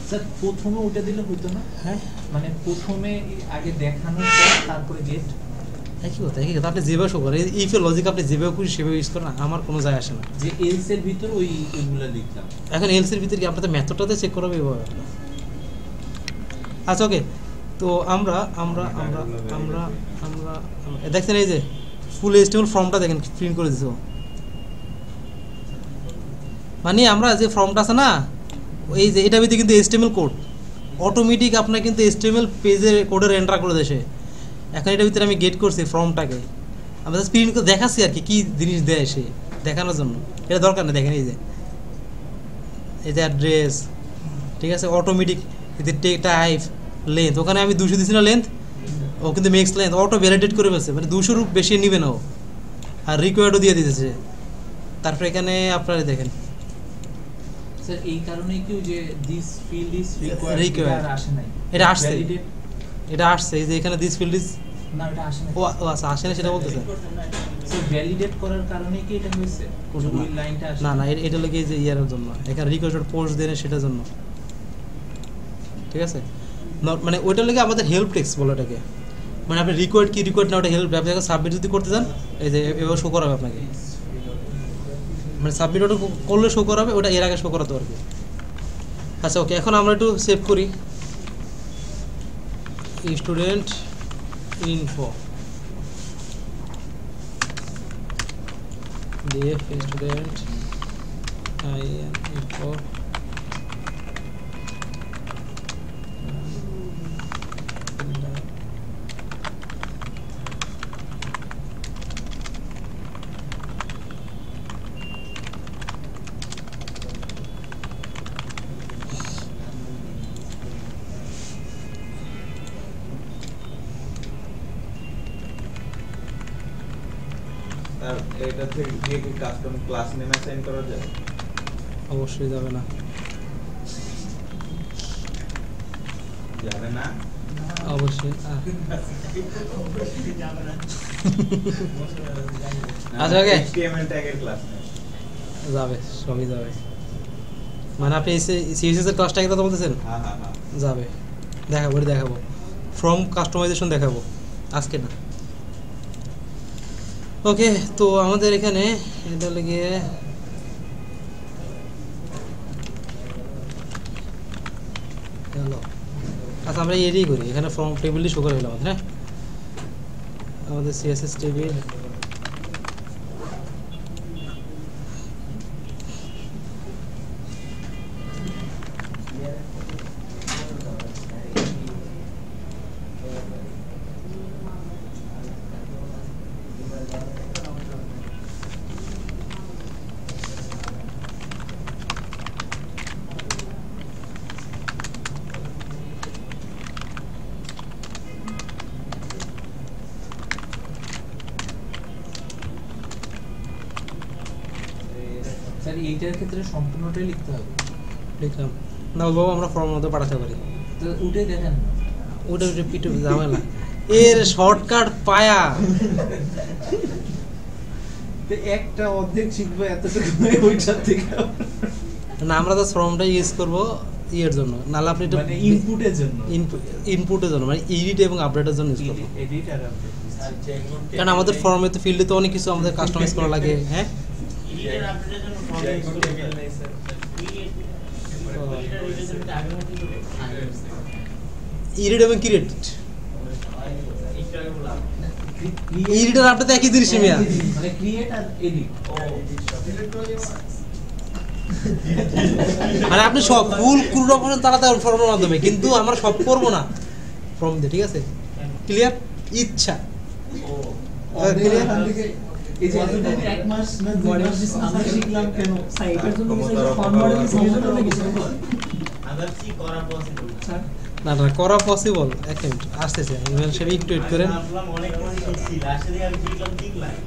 স্যার প্রথমে ওটা দিলে হতো না? হ্যাঁ, মানে প্রথমে আগে দেখানোর পর তারপরে গেট। একই কথা একই কথা। আপনি যেভাবে শো করেন ইফ এর লজিক আপনি যেভাবে খুশি সেভাবে ইউজ করেন, আমার কোনো যায় আসে না। যে এলস এর ভিতর ওইগুলো লিখলাম। এখন এলস এর ভিতরে কি আপনাদের মেথডটাতে চেক করাবে এভাবে? আচ্ছা ওকে, তো আমরা আমরা আমরা আমরা আমরা দেখছেন এই যে ফুল এইচটিএমএল ফর্মটা দেখেন প্রিন্ট করে দিছো। মানে আমরা যে ফর্মটা আছে না, এই যে এটা ভিতরে কিন্তু এইচটিএমএল কোড অটোমেটিক আপনার কিন্তু এইচটিএমএল পেজের কোডের এন্টার করে দেশে। এখন এটার ভিতরে আমি গেট করছি ফর্মটাকে, আমরা প্রিন্ট করে দেখাচ্ছি আর কি কী জিনিস দেয় সে দেখানোর জন্য। এটা দরকার নেই, দেখেন এই যে অ্যাড্রেস, ঠিক আছে, অটোমেটিক টাইপ লেন্থ, ওখানে আমি 200 দিছি না লেন্থ, ও কিন্তু মিক্স লেন্থ অটো ভ্যালিডেট করে ফেলছে, মানে 200 রূপ বেশি নিবে না ও, আর রিকোয়ার্ডও দিয়ে দিতেছে। তারপরে এখানে আপনারা দেখেন স্যার এই কারণেই কি যে this field is Required. Required আসে নাই? এটা আসছে, Validate- এটা আসছে এই যে এখানে দিস ফিল্ড ইজ, না এটা আসে নাই। ও আচ্ছা আসে না সেটা বলতেছে। স্যার ভ্যালিডেট করার কারণে কি এটা হয়েছে? কোনটা? ওই লাইনটা আসে না না এটা লাগে এই যে ইয়ারের জন্য, এখানে রিকোয়েস্ট পোস্ট দেন সেটার জন্য, ঠিক আছে। মানে ওইটা লাগে আমাদের হেল্প টেক্সট বলে ওটাকে, মানে আপনি রিকোয়ার্ড কি রিকোয়ার্ড না ওটা হেল্প, আপনি সাবমিট যদি করতে চান এই যে এভাবে শো করাবে আপনাকে, মানে সাবমিট ওটা করলে শো করাবে, ওটা এর আগে শো করাতো আর কি। আচ্ছা ওকে, এখন আমরা একটু সেভ করি student info DF student info আর এটা থেকে গিয়ে কি কাস্টম ক্লাস নেম অ্যাসাইন করা যায়? অবশ্যই যাবে না, যাবে না। অবশ্যই না, আচ্ছা, okay. HTML ট্যাগের ক্লাস নেম যাবে, সবই যাবে। মানে আপনি সিএসএস এর ক্লাসটা কথা বলতেছেন, হ্যাঁ হ্যাঁ হ্যাঁ যাবে, দেখাবো এটা দেখাবো, ফ্রম কাস্টমাইজেশন দেখাবো আজকে না। ওকে, তো আমাদের এখানে এটা লেগে হ্যালো। আচ্ছা আমরা এডিট করি, এখানে ফর্ম টেবিলটি শো করে দিলাম, হ্যাঁ আমাদের সিএসএস টেবিল। স্যার এইটার ক্ষেত্রে সম্পূর্ণটাই লিখতে হবে। লিখলাম না বাবু, আমরা ফর্মের মধ্যে পাঠাতে পারি, তো উঠে দেখেন না। ওটা রিপিট ঝামেলা, এর শর্টকাট পায়া। তো একটা অর্ধেক শিখবো এতটুকু ওইটার থেকে। না আমরা তো ফর্মটা ইউজ করব ইয়ের জন্য, নাহলে আপনি এটা মানে ইনপুটের জন্য, ইনপুটের জন্য, মানে এডিট এবং আপডেটের জন্য ইউজ করব। এডিট আর আপডেট। কারণ আমাদের ফর্মে তো ফিল্ডে তো অনেক কিছু আমাদের কাস্টমাইজ করা লাগে, হ্যাঁ এডিটের আপডেটের জন্য ফর্ম ইউজ করতে পারবেন স্যার। এডিটের রিলেটেড আগে মতো তো এডিট এবং ক্রিয়েট, একটু আগে বললাম এডিট আর আপডেট একই জিনিস মিয়া। মানে ক্রিয়েট আর এডিট। মানে আপনি সব ফুল পুরো করেন তাড়াতাড়ি ফর্মের মাধ্যমে, কিন্তু আমরা সব করব না ফর্ম দিয়ে, ঠিক আছে, ক্লিয়ার ইচ্ছা ক্লিয়ার। এই যে এক মাস না 2 মাস আমরা শিখলাম কেন সাইটের জন্য ফর্ম মডেল আদার কি করা পসিবল স্যার? না না করা পসিবল, এক মিনিট আসতেছে, সেটা একটু ওয়েট করেন। ভাবলাম অনেক কিছু শিখছি, লাস্টে দিয়ে আমি শিখলাম 3 লাইন।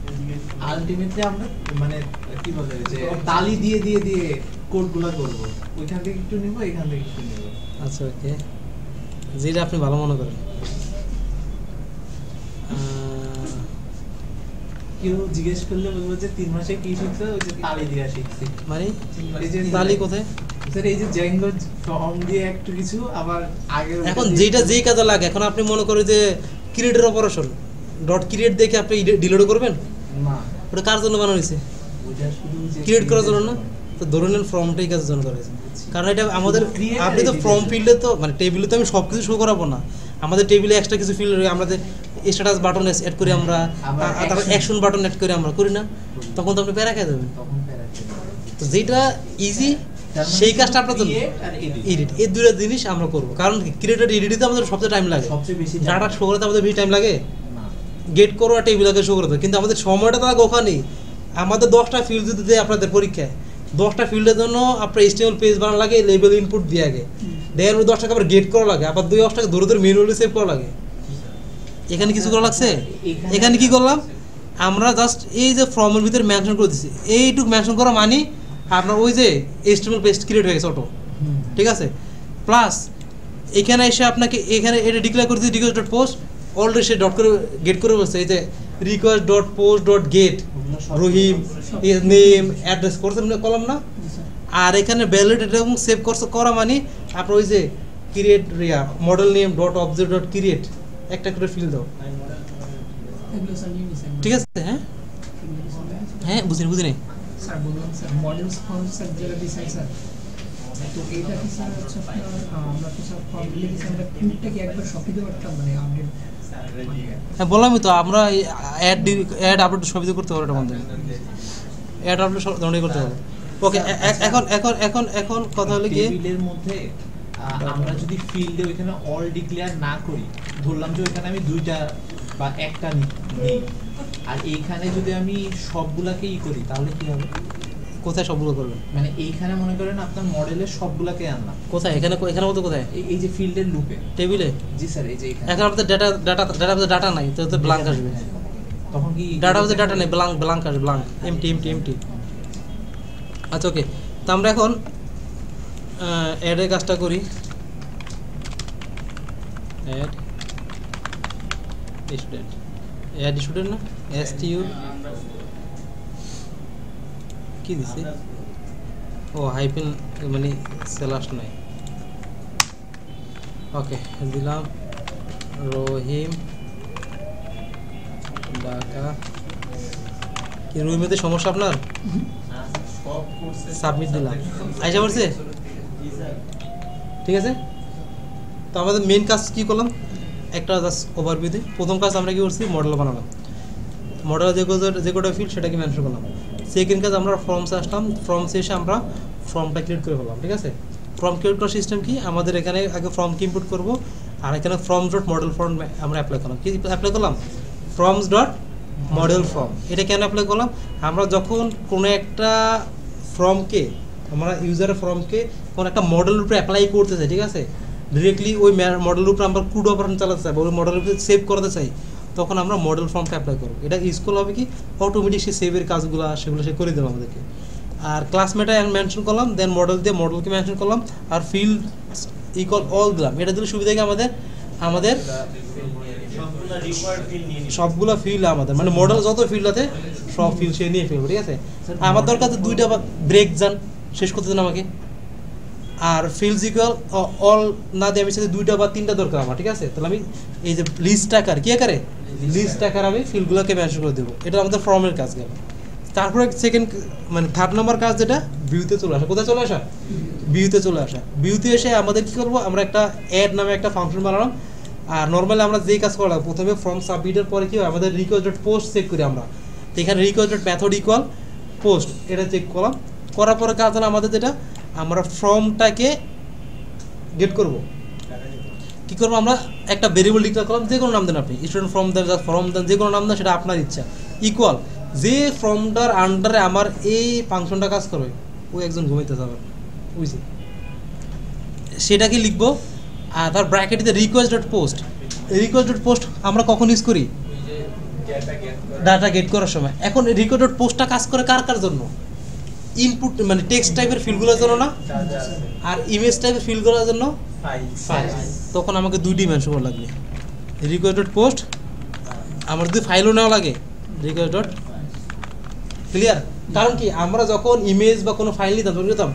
এদিকে আলটিমেটলি আমরা মানে কি বলে যে তালি দিয়ে দিয়ে দিয়ে কোডগুলো করব, ওইখান থেকে একটু নিব, এখান থেকে একটু নিব। আচ্ছা ওকে, যেটা আপনি ভালো মনে করেন। কেউ জিজ্ঞেস করলে বলবো যে 3 মাসে কি শিখছো, ওই যে তালি দিয়া শিখছি। মানে এই যে তালি কোথায়? স্যার এই যে জ্যাঙ্গো ফর্ম দিয়ে একটু কিছু আবার আগে এখন যেটা যেই কাজে লাগে, এখন আপনি মনে করেন যে ক্রিয়েটের অপারেশন ডট ক্রিয়েট দেখে আপনি ডিলিট করবেন না, ওটা কার জন্য বানানো হয়েছে? ওইটা শুধু যে ক্রিয়েট করার জন্য না? তো ধরে নেন ফর্মটাই কাজের জন্য করা হয়েছে, কারণ এটা আমাদের আপনি তো ফর্ম ফিল্ডে তো মানে টেবিলে তো আমি সব কিছু শো করাবো না, আমাদের টেবিলে এক্সট্রা কিছু ফিল্ড আমাদের স্ট্যাটাস বাটন অ্যাড করি আমরা, তারপর অ্যাকশন বাটন অ্যাড করি আমরা, করি না? তখন তো আপনি প্যারা খেয়ে দেবেন। তখন প্যারাগ্রাফ তো যেটা ইজি সেই কাজটা আপনার জন্য এডিট, এই দুটো জিনিস আমরা করবো। কারণ ক্রিয়েট আর এডিটে আমাদের সবচেয়ে টাইম লাগে, সবচেয়ে বেশি ডাটা শো করতে আমাদের বেশি টাইম লাগে, না গেট করো আর টেবিলকে শো করতে, কিন্তু আমাদের সময়টা তো লাগে ওখানেই। আমাদের 10টা ফিল্ড যদি দেয় আপনাদের পরীক্ষায়, 10টা ফিল্ডের জন্য আপনার HTML পেজ বানানো লাগে, লেবেল ইনপুট দিয়ে আগে দেওয়ার পর 10টাকে আবার গেট করা লাগে, আবার 10টাকে ধরে ধরে ম্যানুয়ালি সেভ করা লাগে। এখানে কিছু করা লাগছে? এখানে কি করলাম আমরা, জাস্ট এই যে ফর্মের ভিতরে মেনশন করে দিচ্ছি, এইটুকু মেনশন করা মানে আপনার ওই যে HTML পেজ ক্রিয়েট হয়ে গেছে অটো, ঠিক আছে? প্লাস এখানে এসে আপনাকে এখানে এটা ডিক্লেয়ার করে দিচ্ছি রিকোয়েস্ট ডট পোস্ট, অলরেডি সে ডট করে গেট করে বসছে, এই যে request dot post dot get Rahim name address করছে কলাম না, আর এখানে ভ্যালিড এবং সেভ করছে করা মানে আপনার ওই যে create model name dot object dot create একটা করে ফিল দাও, ঠিক আছে? হ্যাঁ হ্যাঁ বুঝিনি বুঝিনি স্যার বলুন স্যার, মডেলস ফর্ম স্যার যেটা দিয়েছেন স্যার, তো এইটা কি স্যার হচ্ছে আপনার আমরা তো স্যার ফর্ম লিখেছি, আমরা কোডটাকে একবার সব দিতে পারতাম মানে আপডেট? হ্যাঁ বললামই তো, আমরা অ্যাড আপলোড সবই তো করতে পারবো, এটা মধ্যে অ্যাড আপলোড সব ধরনের করতে পারবো। ওকে, এখন এখন এখন এখন কথা হলো কি, টেবিলের মধ্যে আমরা যদি ফিল্ডে ওইখানে অল ডিক্লেয়ার না করি, ধরলাম যে ওইখানে আমি 2টা বা 1টা নেই, আর এইখানে যদি আমি সবগুলাকে করি তাহলে কি হবে? কোথায় সবগুলো করবেন? মানে এইখানে মনে করেন আপনার মডেলের সবগুলাকে আনলাম কোথায়? এখানে এখানে বলতে কোথায়? এই যে ফিল্ডের লুপে টেবিলে? জি স্যার, এই যে এখানে এখন আমাদের ডাটা নাই, তো ব্ল্যাঙ্ক আসবে, তখন কি ডাটা বলতে ডাটা নেই, ব্ল্যাঙ্ক আসবে, ব্ল্যাঙ্ক এমটি। আচ্ছা ওকে, তো আমরা এখন অ্যাডের কাজটা করি। অ্যাড স্টুডেন্ট না, STU কি দিছে? ও হাইফেন মানে স্ল্যাশ নাই। ওকে দিলাম রহিম ঢাকা। কি রহিমেতে সমস্যা আপনার? সাবমিট দিলাম, আইসা পড়ছে, ঠিক আছে? তো আমাদের মেন কাজ কি করলাম, একটা জাস্ট ওভারভিউ দিই। প্রথম কাজ আমরা কি করছি, মডেল বানালাম, মডেল যে কোটা ফিল্ড সেটাকে মেনশন করলাম। সেকেন্ড কাজ আমরা ফর্মসে আসলাম, ফর্মসে এসে আমরা ফর্মটা ক্রিয়েট করে ফেললাম, ঠিক আছে? ফর্ম ক্রিয়েট করার সিস্টেম কি, আমাদের এখানে আগে ফর্মকে ইম্পোর্ট করব, আর এখানে ফর্মস ডট মডেল ফর্ম আমরা অ্যাপ্লাই করলাম। কি অ্যাপ্লাই করলাম? Forms dot model form. এটা কেন অ্যাপ্লাই করলাম, আমরা যখন কোনো একটা ফর্মকে, আমরা ইউজারের ফর্মকে কোনো একটা মডেল রূপে অ্যাপ্লাই করতে চাই, ঠিক আছে? ডিরেক্টলি ওই মডেল রূপে আমরা কুড অপারেশন চালাতে চাই বা ওই মডেল রূপে সেভ করতে চাই, তখন আমরা মডেল ফর্মটা অ্যাপ্লাই করবো। এটা ইউজফুল হবে কি, অটোমেটিক সে সেভের কাজগুলো সেগুলো সে করে দেবে আমাদেরকে। আর ক্লাসমেটে মেনশন করলাম, দেন মডেল দিয়ে মডেলকে মেনশন করলাম, আর ফিল্ড ইকুয়াল অল দিলাম। এটা দিলে সুবিধা কি, আমাদের সবগুলো ফিল্ড আমাদের মানে মডেল যত ফিল্ড আছে সব ফিল্ড সে নিয়ে ফেলবো, ঠিক আছে? আমার দরকার তো 2টা ব্রেক যান শেষ করতে দেন আমাকে, আর ফিল্ডস ইকুয়াল অল না দিয়ে আমি সাথে 2টা বা 3টা দরকার আমার, ঠিক আছে? তাহলে আমি এই যে লিস্ট আকার কি আকারে, লিস্ট আকার আমি ফিল্ডগুলোকে মেনশন করে দেবো। এটা আমাদের ফর্মের কাজ গেল। তারপরে সেকেন্ড মানে 3rd নম্বর কাজ যেটা, ভিউতে চলে আসা। কোথায় চলে আসা? ভিউতে চলে আসা। ভিউতে এসে আমাদের কি করবো, আমরা একটা অ্যাড নামে একটা ফাংশন বানালাম। আর নর্মালি আমরা যেই কাজ করলাম, প্রথমে ফর্ম সাবমিটের পরে কি হয়, আমাদের রিকোয়েস্ট ডট পোস্ট চেক করি আমরা। তো এখানে request dot method equal post, এটা চেক করলাম। করার পরে কাজ হলো আমাদের যেটা, আমরা ফর্মটাকে গেট করব। কি করবো, আমরা একটা ভেরিয়েবল ডিক্লেয়ার করলাম, যে কোনো নাম দেন আপনি, স্টুডেন্ট ফর্ম দেন, ফর্ম দেন, যে কোনো নাম দেন, সেটা আপনার ইচ্ছা। ইকুয়াল যে ফর্মটার আন্ডারে আমার এই ফাংশনটা কাজ করবে, ওই একজন ঘুমাইতে যাবে বুঝছি, সেটাকে লিখবো। আর তার ব্র্যাকেটে request dot post. Request dot post আমরা কখন ইউজ করি, ডাটা গেট করার সময়। এখন রিকর্ডেড পোস্টটা কাজ করে কার কার জন্য? ইনপুট মানে টেক্সট টাইপের ফিল্ডগুলোর জন্য না, আর ইমেজ টাইপের ফিল্ডগুলোর জন্য ফাইল। তখন আমাকে দুইটি মেনশন করা লাগবে, রিকর্ডেড পোস্ট। আমার যদি ফাইলও নেওয়া লাগে রিকর্ডেড, ক্লিয়ার? কারণ কি আমরা যখন ইমেজ বা কোনো ফাইল নিতাম তখন করতাম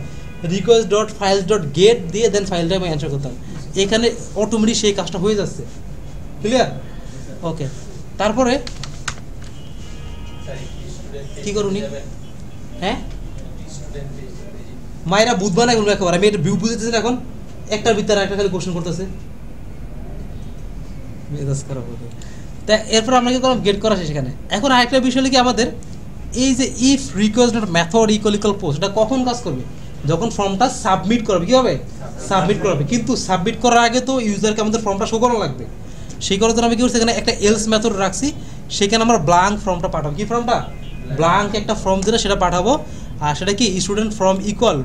request dot files dot gate দিয়ে দেন ফাইলটা আমি অ্যান্সার করতাম। এখানে অটোমেটিক সেই কাজটা হয়ে যাচ্ছে, ক্লিয়ার? ওকে, তারপরে কি করুনি? হ্যাঁ মায়েরা বুঝবা না এগুলো একেবারে, আমি এটা ভিউ বুঝতেছি না। এখন একটার ভিতরে একটা খালি কোশ্চেন করতেছে, মেজাজ খারাপ হবে। তা এরপর আমরা কি করলাম? গেট করা শেষ। এখানে এখন আরেকটা বিষয় হলো কি আমাদের এই যে if request dot method equal equal post, এটা কখন কাজ করবে? যখন ফর্মটা সাবমিট করবে। কি হবে? সাবমিট করবে। কিন্তু সাবমিট করার আগে তো ইউজারকে আমাদের ফর্মটা শো করা লাগবে। সেই করার জন্য আমি কি করছি, এখানে একটা এলস মেথড রাখছি, সেখানে আমরা ব্ল্যাঙ্ক ফর্মটা পাঠাবো। কি ফর্মটা? ব্ল্যাঙ্ক একটা ফর্ম যেটা সেটা পাঠাবো। আর সেটা কি student form equal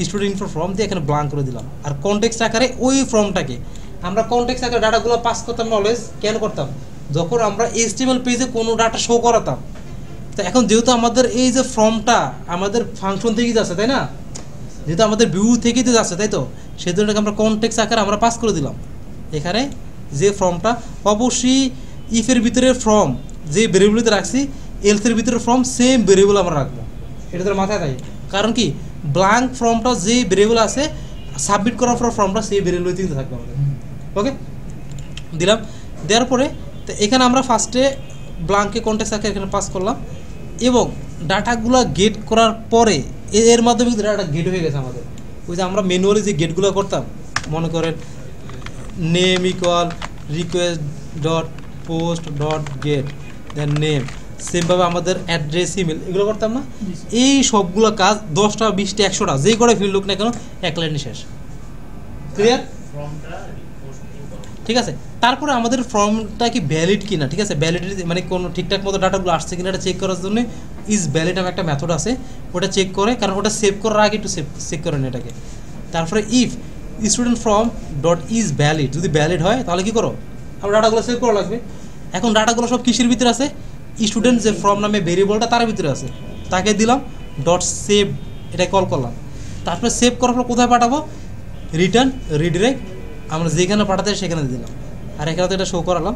student info form দিয়ে এখানে ব্ল্যাঙ্ক করে দিলাম। আর কনটেক্সট আকারে ওই ফর্মটাকে আমরা কনটেক্সট আকারে ডাটাগুলো পাস করতাম না অলওয়েজ। কেন করতাম? যখন আমরা HTML পেজে কোনো ডাটা শো করাতাম। তো এখন যেহেতু আমাদের এই যে ফর্মটা আমাদের ফাংশন থেকেই যাচ্ছে, তাই না? যেহেতু আমাদের ভিউ থেকেই তো যাচ্ছে, তাই তো? সেই জন্য আমরা কনটেক্সট আকারে আমরা পাস করে দিলাম এখানে যে ফর্মটা। অবশ্যই ইফের ভিতরে ফর্ম যে ভেরিয়েবলতে রাখছি, এলসের ভিতরে ফর্ম সেম ভেরিয়েবল আমরা রাখবো। এটা তো মাথায় থাকে। কারণ কি ব্ল্যাঙ্ক ফর্মটা যে ভেরিয়েবল আছে সাবমিট করার পর ফর্মটা সেই ভেরিয়েবলতেই থাকবে আমাদের। ওকে, দিলাম। দেওয়ার পরে তো এখানে আমরা ফার্স্টে ব্ল্যাঙ্কে কনটেক্সট আকারে এখানে পাস করলাম, এবং ডাটাগুলো গেট করার পরে এর মাধ্যমে কিন্তু ডাটা গেট হয়ে গেছে আমাদের। ওই যে আমরা ম্যানুয়ালি যে গেটগুলো করতাম, মনে করেন name equal request dot post dot get then name, সেমভাবে আমাদের অ্যাড্রেস ইমেল এগুলো করতাম না? এই সবগুলো কাজ 10টা 20টা 100টা যেই করে ফিল্ড লোক না কেন এক লাইনে শেষ। ক্লিয়ার? ঠিক আছে। তারপরে আমাদের ফর্মটা কি ভ্যালিড কিনা, ঠিক আছে, ভ্যালিডিটি মানে কোনো ঠিকঠাক মতো ডাটাগুলো আসছে কিনা এটা চেক করার জন্য ইজ ভ্যালিড নামে একটা মেথড আছে, ওটা চেক করে। কারণ ওটা সেভ করার আগে একটু চেক করে নেয় এটাকে। তারপরে if student form dot is valid, যদি ভ্যালিড হয় তাহলে কি করো? আমার ডাটাগুলো সেভ করা লাগবে। এখন ডাটাগুলো সব কিসের ভিতরে আছে? স্টুডেন্ট যে ফর্ম নামে ভেরিয়েবলটা তার ভিতরে আছে, তাকে দিলাম ডট সেভ, এটা কল করলাম। তারপরে সেভ করার পর কোথায় পাঠাবো? রিটার্ন রিডিরেক্ট, আমরা যেখানে পাঠাতে সেখানে দিলাম। আর এখানে তো এটা শো করালাম।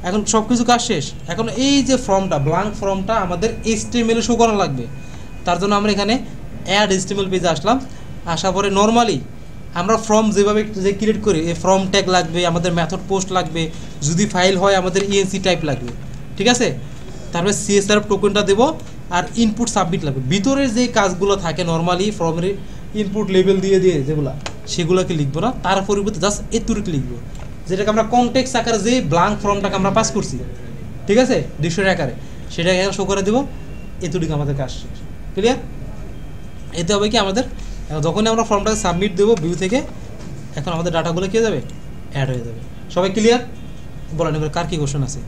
এখন সব কিছু কাজ শেষ। এখন এই যে ফর্মটা ব্ল্যাঙ্ক ফর্মটা আমাদের HTML শো করা লাগবে। তার জন্য আমরা এখানে অ্যাড HTML পেজে আসলাম। আসার পরে নর্মালি আমরা ফর্ম যেভাবে যে ক্রিয়েট করি, এই ফর্ম ট্যাগ লাগবে, আমাদের মেথড পোস্ট লাগবে, যদি ফাইল হয় আমাদের ENC টাইপ লাগবে, ঠিক আছে? তারপরে CSR টোকেনটা দেবো, আর ইনপুট সাবমিট লাগবে। ভিতরে যে কাজগুলো থাকে নর্মালি ফর্মের ইনপুট লেভেল দিয়ে যেগুলো, সেগুলোকে লিখবো না, তার পরিবর্তে জাস্ট এতটুকু লিখবো, যেটাকে আমরা কনটেক্সট আকারে যে ব্ল্যাঙ্ক ফর্মটাকে আমরা পাস করছি, ঠিক আছে, ডিকশনারি আকারে, সেটাকে এখানে শো করে দেবো। এতটুকু আমাদের কাজ শেষ। ক্লিয়ার? এতে হবে কি আমাদের যখনই আমরা ফর্মটাকে সাবমিট দেবো ভিউ থেকে, এখন আমাদের ডাটাগুলো কী হয়ে যাবে? অ্যাড হয়ে যাবে। সবাই ক্লিয়ার? বলেন এবার কার কী কোশ্চেন আছে?